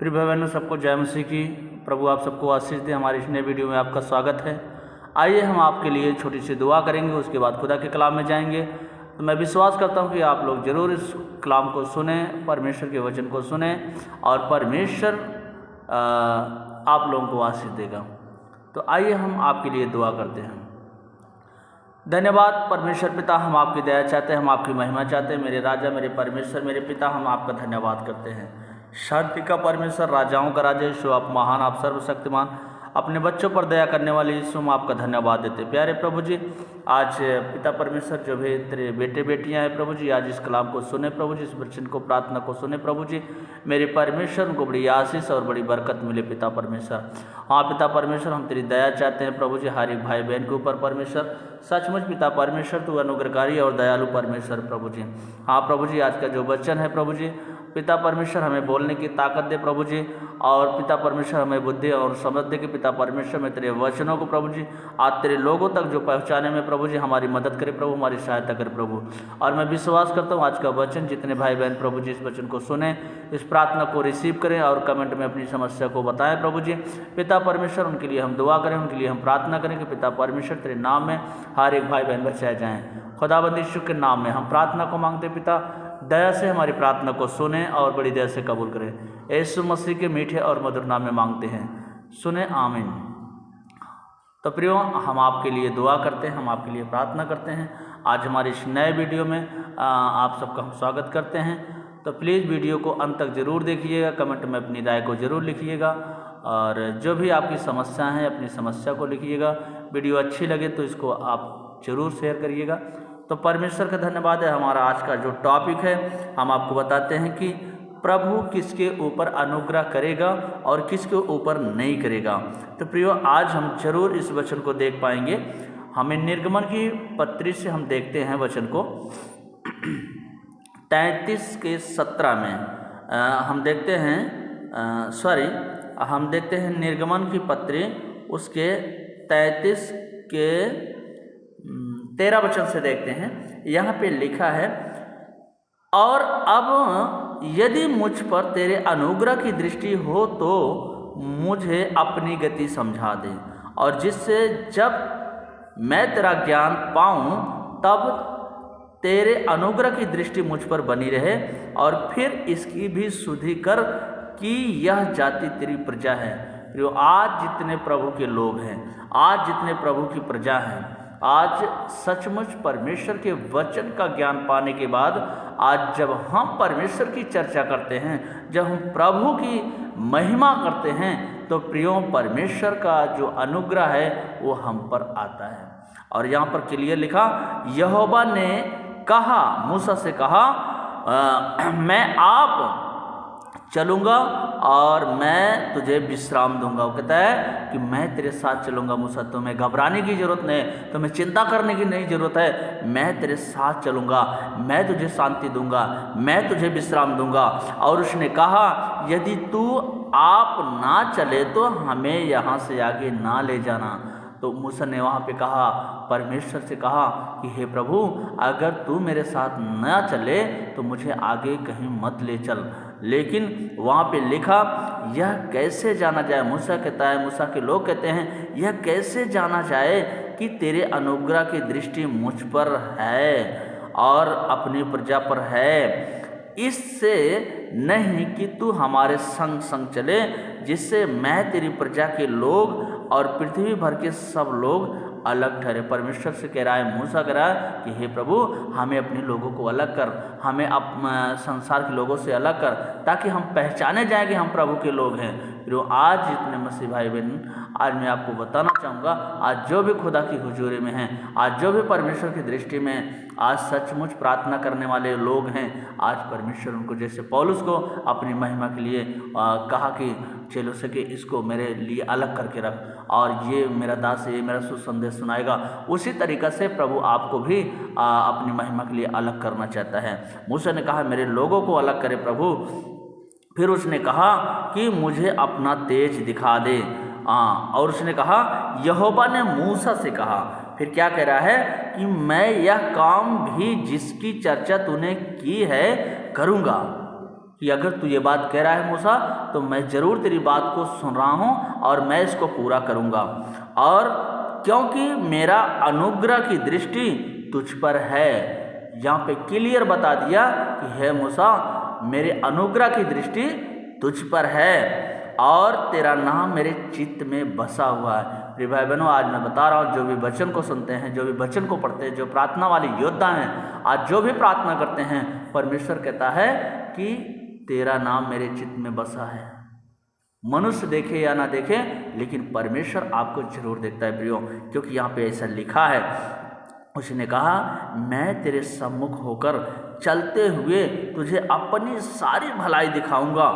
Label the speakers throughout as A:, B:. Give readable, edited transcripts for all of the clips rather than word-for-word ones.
A: प्रिय भाई बहनों, सबको जय मसीह की। प्रभु आप सबको आशीष दे। हमारे इस नए वीडियो में आपका स्वागत है। आइए हम आपके लिए छोटी सी दुआ करेंगे, उसके बाद खुदा के कलाम में जाएंगे। तो मैं विश्वास करता हूँ कि आप लोग ज़रूर इस कलाम को सुने, परमेश्वर के वचन को सुने और परमेश्वर आप लोगों को आशीष देगा। तो आइए हम आपके लिए दुआ करते हैं। धन्यवाद परमेश्वर पिता, हम आपकी दया चाहते हैं, हम आपकी महिमा चाहते हैं। मेरे राजा, मेरे परमेश्वर, मेरे पिता, हम आपका धन्यवाद करते हैं। शांति का परमेश्वर, राजाओं का राजा यीशु, आप महान, आप सर्वशक्तिमान, अपने बच्चों पर दया करने वाले यीशु, हम आपका धन्यवाद देते हैं। प्यारे प्रभु जी, आज पिता परमेश्वर जो भी तेरे बेटे बेटियां हैं प्रभु जी, आज इस कलाम को सुने प्रभु जी, इस वचन को, प्रार्थना को सुने प्रभु जी। मेरे परमेश्वर, उनको बड़ी आशीष और बड़ी बरकत मिले पिता परमेश्वर। हाँ पिता परमेश्वर, हम तेरी दया चाहते हैं प्रभु जी, हर एक भाई बहन के ऊपर परमेश्वर। सचमुच पिता परमेश्वर, तू अनुग्रहकारी और दयालु परमेश्वर प्रभु जी। हाँ प्रभु जी, आज का जो वचन है प्रभु जी, पिता परमेश्वर हमें बोलने की ताकत दे प्रभु जी, और पिता परमेश्वर हमें बुद्धि और समझ दे कि पिता परमेश्वर में तेरे वचनों को प्रभु जी आज तेरे लोगों तक जो पहुंचाने में प्रभु जी हमारी मदद करे प्रभु, हमारी सहायता करे प्रभु। और मैं विश्वास करता हूँ आज का वचन, जितने भाई बहन प्रभु जी इस वचन को सुने, इस प्रार्थना को रिसीव करें और कमेंट में अपनी समस्या को बताएं प्रभु जी। पिता परमेश्वर, उनके लिए हम दुआ करें, उनके लिए हम प्रार्थना करें कि पिता परमेश्वर तेरे नाम में हर एक भाई बहन बचाए जाएँ। खुदाबंद यीशु के नाम में हम प्रार्थना को मांगते पिता, दया से हमारी प्रार्थना को सुने और बड़ी दया से कबूल करें। यीशु मसीह के मीठे और मधुर नाम में मांगते हैं, सुने, आमीन। तो प्रियो, हम आपके लिए दुआ करते हैं, हम आपके लिए प्रार्थना करते हैं। आज हमारे इस नए वीडियो में आप सबका हम स्वागत करते हैं। तो प्लीज़ वीडियो को अंत तक ज़रूर देखिएगा, कमेंट में अपनी राय को ज़रूर लिखिएगा, और जो भी आपकी समस्या है अपनी समस्या को लिखिएगा। वीडियो अच्छी लगे तो इसको आप ज़रूर शेयर करिएगा। तो परमेश्वर का धन्यवाद है। हमारा आज का जो टॉपिक है, हम आपको बताते हैं कि प्रभु किसके ऊपर अनुग्रह करेगा और किसके ऊपर नहीं करेगा। तो प्रियो, आज हम जरूर इस वचन को देख पाएंगे। हमें निर्गमन की पत्री से हम देखते हैं वचन को 33 के 17 में हम देखते हैं, हम देखते हैं निर्गमन की पत्री उसके 33 के 13 वचन से देखते हैं। यहाँ पे लिखा है, और अब यदि मुझ पर तेरे अनुग्रह की दृष्टि हो तो मुझे अपनी गति समझा दे, और जिससे जब मैं तेरा ज्ञान पाऊँ तब तेरे अनुग्रह की दृष्टि मुझ पर बनी रहे, और फिर इसकी भी सुधि कर कि यह जाति तेरी प्रजा है। जो आज जितने प्रभु के लोग हैं, आज जितने प्रभु की प्रजा हैं, आज सचमुच परमेश्वर के वचन का ज्ञान पाने के बाद आज जब हम परमेश्वर की चर्चा करते हैं, जब हम प्रभु की महिमा करते हैं, तो प्रियो परमेश्वर का जो अनुग्रह है वो हम पर आता है। और यहाँ पर क्लियर लिखा, यहोवा ने कहा, मूसा से कहा, मैं आप चलूँगा और मैं तुझे विश्राम दूंगा। वो कहता है कि मैं तेरे साथ चलूँगा मूसा, तुम्हें घबराने की ज़रूरत नहीं, तुम्हें चिंता करने की नहीं ज़रूरत है। मैं तेरे साथ चलूँगा, मैं तुझे शांति दूंगा, मैं तुझे विश्राम दूंगा। और उसने कहा, यदि तू आप ना चले तो हमें यहाँ से आगे ना ले जाना। तो मूसा ने वहाँ पे कहा, परमेश्वर से कहा कि हे प्रभु, अगर तू मेरे साथ न चले तो मुझे आगे कहीं मत ले चल। लेकिन वहाँ पे लिखा, यह कैसे जाना जाए, मूसा कहता है, मूसा के लोग कहते हैं, यह कैसे जाना जाए कि तेरे अनुग्रह की दृष्टि मुझ पर है और अपनी प्रजा पर है, इससे नहीं कि तू हमारे संग संग चले, जिससे मैं तेरी प्रजा के लोग और पृथ्वी भर के सब लोग अलग ठहरे। परमेश्वर से कह रहा है, मूसा कह रहा है कि हे प्रभु, हमें अपने लोगों को अलग कर, हमें संसार के लोगों से अलग कर, ताकि हम पहचाने जाएं कि हम प्रभु के लोग हैं। फिर आज जितने मसीह भाई बहन, आज मैं आपको बताना चाहूँगा, आज जो भी खुदा की हुजूरी में हैं, आज जो भी परमेश्वर की दृष्टि में आज सचमुच प्रार्थना करने वाले लोग हैं, आज परमेश्वर उनको, जैसे पौलुस को अपनी महिमा के लिए कहा कि चलो सके इसको मेरे लिए अलग करके रख, और ये मेरा दास ये मेरा सुसंदेश सुनाएगा, उसी तरीक़ा से प्रभु आपको भी अपनी महिमा के लिए अलग करना चाहता है। मूसा ने कहा, मेरे लोगों को अलग करे प्रभु। फिर उसने कहा कि मुझे अपना तेज दिखा दे। और उसने कहा, यहोवा ने मूसा से कहा, फिर क्या कह रहा है कि मैं यह काम भी जिसकी चर्चा तूने की है करूँगा। कि अगर तू ये बात कह रहा है मूसा, तो मैं ज़रूर तेरी बात को सुन रहा हूँ और मैं इसको पूरा करूँगा। और क्योंकि मेरा अनुग्रह की दृष्टि तुझ पर है। यहाँ पे क्लियर बता दिया कि हे मूसा, मेरे अनुग्रह की दृष्टि तुझ पर है और तेरा नाम मेरे चित्त में बसा हुआ है। प्रिय भाई बहनों, आज मैं बता रहा हूँ, जो भी वचन को सुनते हैं, जो भी वचन को पढ़ते हैं, जो प्रार्थना वाले योद्धा हैं, आज जो भी प्रार्थना करते हैं, परमेश्वर कहता है कि तेरा नाम मेरे चित्त में बसा है। मनुष्य देखे या ना देखे, लेकिन परमेश्वर आपको जरूर देखता है प्रियो, क्योंकि यहाँ पे ऐसा लिखा है। उसने कहा, मैं तेरे सम्मुख होकर चलते हुए तुझे अपनी सारी भलाई दिखाऊंगा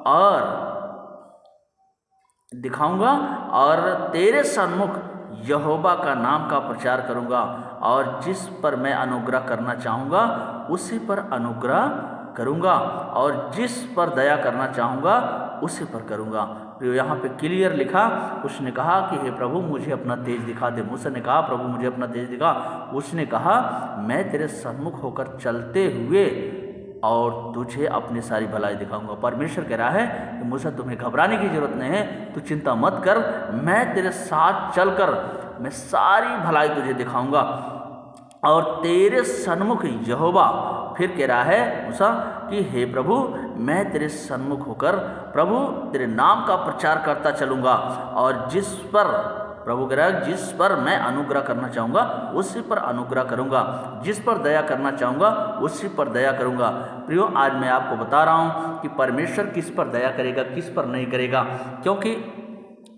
A: और तेरे सम्मुख यहोवा का नाम का प्रचार करूंगा, और जिस पर मैं अनुग्रह करना चाहूँगा उसी पर अनुग्रह करूंगा, और जिस पर दया करना चाहूँगा उसी पर करूंगा। तो यहाँ पे क्लियर लिखा, उसने कहा कि हे प्रभु मुझे अपना तेज दिखा दे। मूसा ने कहा, प्रभु मुझे अपना तेज दिखा। उसने कहा, मैं तेरे सम्मुख होकर चलते हुए और तुझे अपनी सारी भलाई दिखाऊंगा। परमेश्वर कह रहा है कि मूसा तुम्हें घबराने की जरूरत नहीं है, तू चिंता मत कर, मैं तेरे साथ चलकर मैं सारी भलाई तुझे दिखाऊंगा। और तेरे सन्मुख यहोवा, फिर कह रहा है मूसा कि हे प्रभु मैं तेरे सन्मुख होकर प्रभु तेरे नाम का प्रचार करता चलूँगा, और जिस पर प्रभु कह रहा है जिस पर मैं अनुग्रह करना चाहूँगा उसी पर अनुग्रह करूँगा, जिस पर दया करना चाहूँगा उसी पर दया करूँगा। प्रियो, आज मैं आपको बता रहा हूँ कि परमेश्वर किस पर दया करेगा, किस पर नहीं करेगा, क्योंकि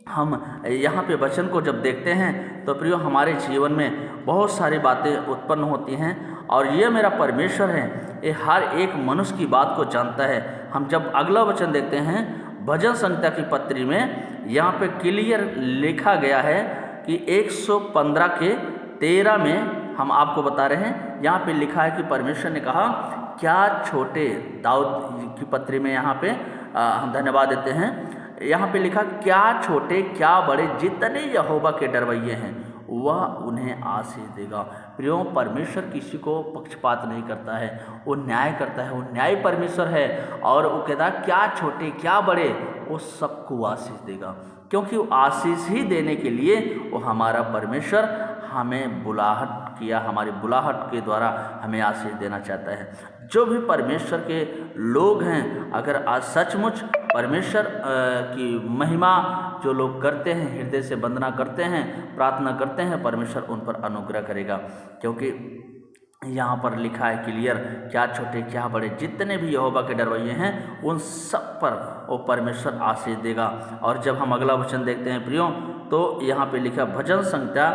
A: हम यहाँ पे वचन को जब देखते हैं तो प्रियो हमारे जीवन में बहुत सारी बातें उत्पन्न होती हैं, और ये मेरा परमेश्वर है, ये हर एक मनुष्य की बात को जानता है। हम जब अगला वचन देखते हैं भजन संहिता की पत्री में, यहाँ पे क्लियर लिखा गया है कि 115 के 13 में हम आपको बता रहे हैं, यहाँ पे लिखा है कि परमेश्वर ने कहा, क्या छोटे, दाऊद की पत्री में यहाँ पे हम धन्यवाद देते हैं, यहाँ पे लिखा, क्या छोटे क्या बड़े जितने यहोवा के डरवैये हैं वह उन्हें आशीष देगा। प्रियो, परमेश्वर किसी को पक्षपात नहीं करता है, वो न्याय करता है, वो न्याय परमेश्वर है। और वो कहता है क्या छोटे क्या बड़े, वो सबको आशीष देगा, क्योंकि वो आशीष ही देने के लिए वो हमारा परमेश्वर हमें बुलाहट किया, हमारी बुलाहट के द्वारा हमें आशीष देना चाहता है। जो भी परमेश्वर के लोग हैं, अगर आज सचमुच परमेश्वर की महिमा जो लोग करते हैं, हृदय से वंदना करते हैं, प्रार्थना करते हैं, परमेश्वर उन पर अनुग्रह करेगा। क्योंकि यहाँ पर लिखा है क्लियर, क्या छोटे क्या बड़े जितने भी यहोवा के डरवैये हैं उन सब पर वो परमेश्वर आशीष देगा। और जब हम अगला वचन देखते हैं प्रियो, तो यहाँ पे लिखा भजन संहिता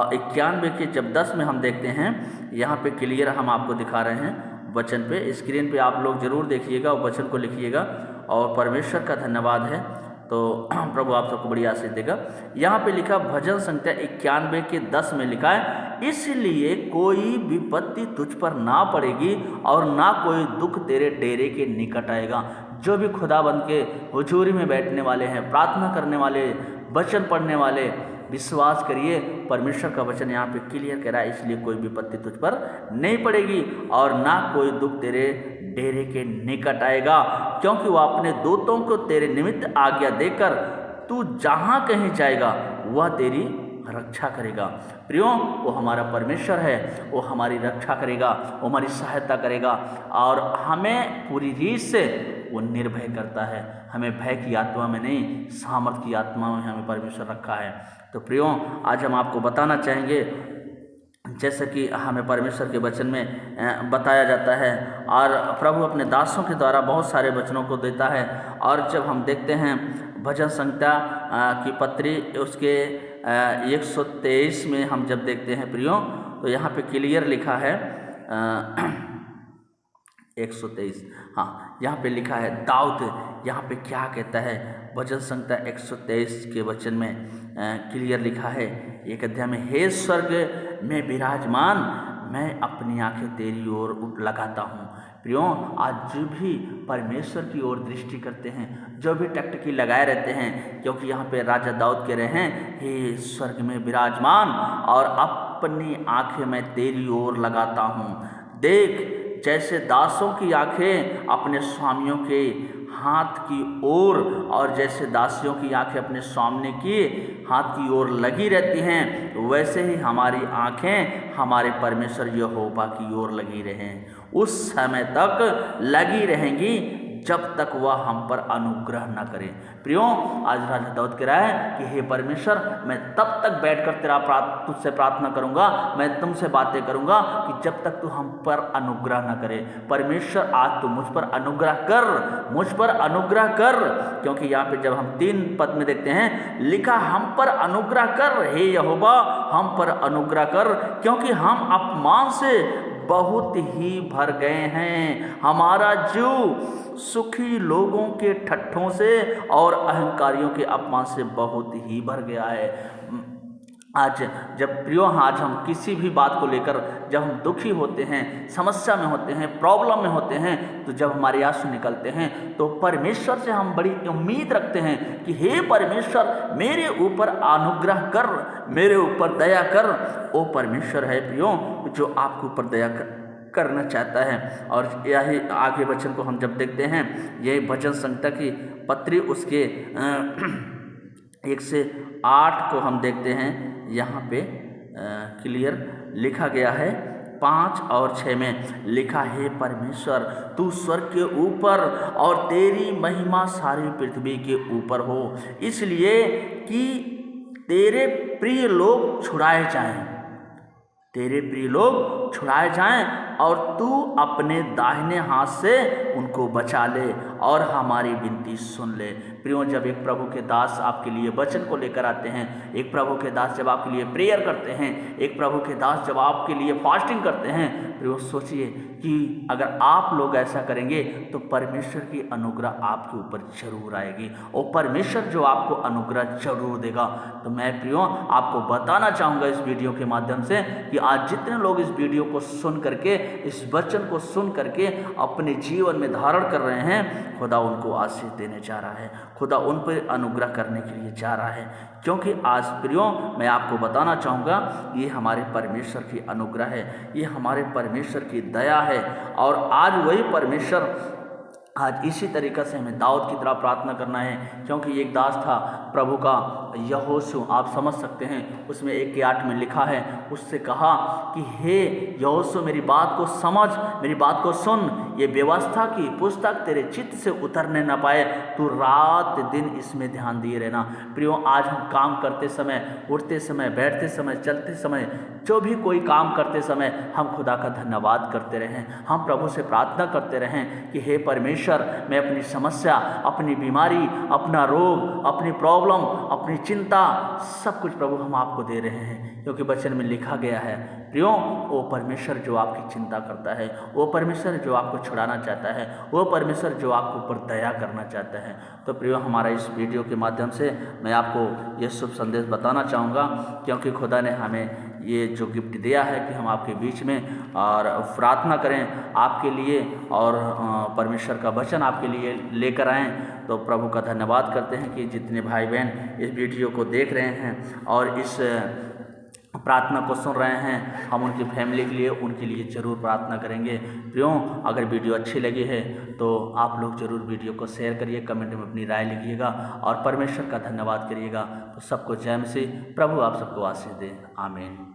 A: 91 के जब 10 में हम देखते हैं, यहाँ पे क्लियर हम आपको दिखा रहे हैं वचन पे, स्क्रीन पे आप लोग जरूर देखिएगा और वचन को लिखिएगा, और परमेश्वर का धन्यवाद है, तो प्रभु आप सबको बड़ी आशीष देगा। यहाँ पे लिखा भजन संहिता 91 के 10 में लिखा है, इसलिए कोई विपत्ति तुझ पर ना पड़ेगी और ना कोई दुख तेरे डेरे के निकट आएगा। जो भी खुदाबंद के हुजूरी में बैठने वाले हैं, प्रार्थना करने वाले, वचन पढ़ने वाले, विश्वास करिए, परमेश्वर का वचन यहाँ पे क्लियर कह रहा है, इसलिए कोई विपत्ति तुझ पर नहीं पड़ेगी और ना कोई दुख तेरे डेरे के निकट आएगा, क्योंकि वो अपने दूतों को तेरे निमित्त आज्ञा देकर तू जहाँ कहीं जाएगा वह तेरी रक्षा करेगा। प्रियो, वो हमारा परमेश्वर है, वो हमारी रक्षा करेगा, वो हमारी सहायता करेगा, और हमें पूरी रीत से वो निर्भय करता है। हमें भय की आत्मा में नहीं, सामर्थ की आत्मा में हमें परमेश्वर रखा है। तो प्रियो, आज हम आपको बताना चाहेंगे, जैसे कि हमें परमेश्वर के वचन में बताया जाता है, और प्रभु अपने दासों के द्वारा बहुत सारे वचनों को देता है। और जब हम देखते हैं भजन संहिता की पत्री उसके 123 में हम जब देखते हैं प्रियो, तो यहाँ पे क्लियर लिखा है 123, हाँ यहाँ पे लिखा है दाऊद यहाँ पे क्या कहता है, भजन संहिता 123 के वचन में क्लियर लिखा है 1 अध्याय में, हे स्वर्ग में विराजमान, मैं अपनी आंखें तेरी ओर लगाता हूँ। प्रियो, आज जो भी परमेश्वर की ओर दृष्टि करते हैं, जो भी टकटकी लगाए रहते हैं, क्योंकि यहाँ पे राजा दाऊद कह रहे हैं, हे स्वर्ग में विराजमान और अपनी आंखें मैं तेरी ओर लगाता हूँ, देख जैसे दासों की आंखें अपने स्वामियों के हाथ की ओर और जैसे दासियों की आंखें अपने स्वामी की हाथ की ओर लगी रहती हैं, वैसे ही हमारी आंखें हमारे परमेश्वर यहोवा की ओर लगी रहें, उस समय तक लगी रहेंगी जब तक वह हम पर अनुग्रह न करे। प्रियो, आज राजा दाऊद कह रहा है कि हे परमेश्वर, मैं तब तक बैठकर तुझसे प्रार्थना करूंगा, मैं तुमसे बातें करूंगा कि जब तक तू हम पर अनुग्रह न करे। परमेश्वर, आज तू मुझ पर अनुग्रह कर, मुझ पर अनुग्रह कर, क्योंकि यहाँ पे जब हम 3 पद में देखते हैं लिखा, हम पर अनुग्रह कर, हे यहोवा हम पर अनुग्रह कर, क्योंकि हम अपमान से बहुत ही भर गए हैं। हमारा जीव सुखी लोगों के ठट्ठों से और अहंकारियों के अपमान से बहुत ही भर गया है। आज जब प्रियो, आज हम किसी भी बात को लेकर जब हम दुखी होते हैं, समस्या में होते हैं, प्रॉब्लम में होते हैं, तो जब हमारे आंसू निकलते हैं तो परमेश्वर से हम बड़ी उम्मीद रखते हैं कि हे परमेश्वर, मेरे ऊपर अनुग्रह कर, मेरे ऊपर दया कर। ओ परमेश्वर है प्रियो जो आपके ऊपर दया करना चाहता है। और यही आगे वचन को हम जब देखते हैं, यही भजन संहिता की पत्री उसके 1 से 8 को हम देखते हैं, यहाँ पे क्लियर लिखा गया है। 5 और 6 में लिखा है, परमेश्वर तू स्वर्ग के ऊपर और तेरी महिमा सारी पृथ्वी के ऊपर हो, इसलिए कि तेरे प्रिय लोग छुड़ाए जाएं, तेरे प्रिय लोग छुड़ाए जाएं और तू अपने दाहिने हाथ से उनको बचा ले और हमारी विनती सुन ले। प्रियो, जब एक प्रभु के दास आपके लिए वचन को लेकर आते हैं, एक प्रभु के दास जब आपके लिए प्रेयर करते हैं, एक प्रभु के दास जब आपके लिए फास्टिंग करते हैं, प्रियो सोचिए कि अगर आप लोग ऐसा करेंगे तो परमेश्वर की अनुग्रह आपके ऊपर जरूर आएगी और परमेश्वर जो आपको अनुग्रह जरूर देगा। तो मैं प्रियो आपको बताना चाहूँगा इस वीडियो के माध्यम से कि आज जितने लोग इस वीडियो को सुन करके, इस वचन को सुन करके अपने जीवन में धारण कर रहे हैं, खुदा उनको आशीष देने जा रहा है, खुदा उन पर अनुग्रह करने के लिए जा रहा है। क्योंकि आज प्रियो मैं आपको बताना चाहूँगा, ये हमारे परमेश्वर की अनुग्रह है, ये हमारे परमेश्वर की दया है। और आज वही परमेश्वर, आज इसी तरीक़े से हमें दाऊद की तरह प्रार्थना करना है, क्योंकि एक दास था प्रभु का, यहोशू, आप समझ सकते हैं, उसमें 1 के 8 में लिखा है, उससे कहा कि हे यहोशू, मेरी बात को समझ, मेरी बात को सुन, ये व्यवस्था की पुस्तक तेरे चित्त से उतरने न पाए, तू रात दिन इसमें ध्यान दिए रहना। प्रियो, आज हम काम करते समय, उठते समय, बैठते समय, चलते समय, जो भी कोई काम करते समय हम खुदा का धन्यवाद करते रहें, हम प्रभु से प्रार्थना करते रहें कि हे परमेश्वर, मैं अपनी समस्या, अपनी बीमारी, अपना रोग, अपनी प्रॉब्लम, अपनी चिंता, सब कुछ प्रभु हम आपको दे रहे हैं, क्योंकि वचन में लिखा गया है प्रियो, वो परमेश्वर जो आपकी चिंता करता है, वो परमेश्वर जो आपको छुड़ाना चाहता है, वो परमेश्वर जो आपके ऊपर दया करना चाहता है। तो प्रियो, हमारा इस वीडियो के माध्यम से मैं आपको ये शुभ संदेश बताना चाहूँगा, क्योंकि खुदा ने हमें ये जो गिफ्ट दिया है कि हम आपके बीच में और प्रार्थना करें आपके लिए और परमेश्वर का वचन आपके लिए लेकर आएँ। तो प्रभु का धन्यवाद करते हैं कि जितने भाई बहन इस वीडियो को देख रहे हैं और इस प्रार्थना को सुन रहे हैं, हम उनकी फैमिली के लिए, उनके लिए ज़रूर प्रार्थना करेंगे। प्रियो, अगर वीडियो अच्छी लगी है तो आप लोग ज़रूर वीडियो को शेयर करिए, कमेंट में अपनी राय लिखिएगा और परमेश्वर का धन्यवाद करिएगा। तो सबको जय मसीह, प्रभु आप सबको आशीष दे। आमीन।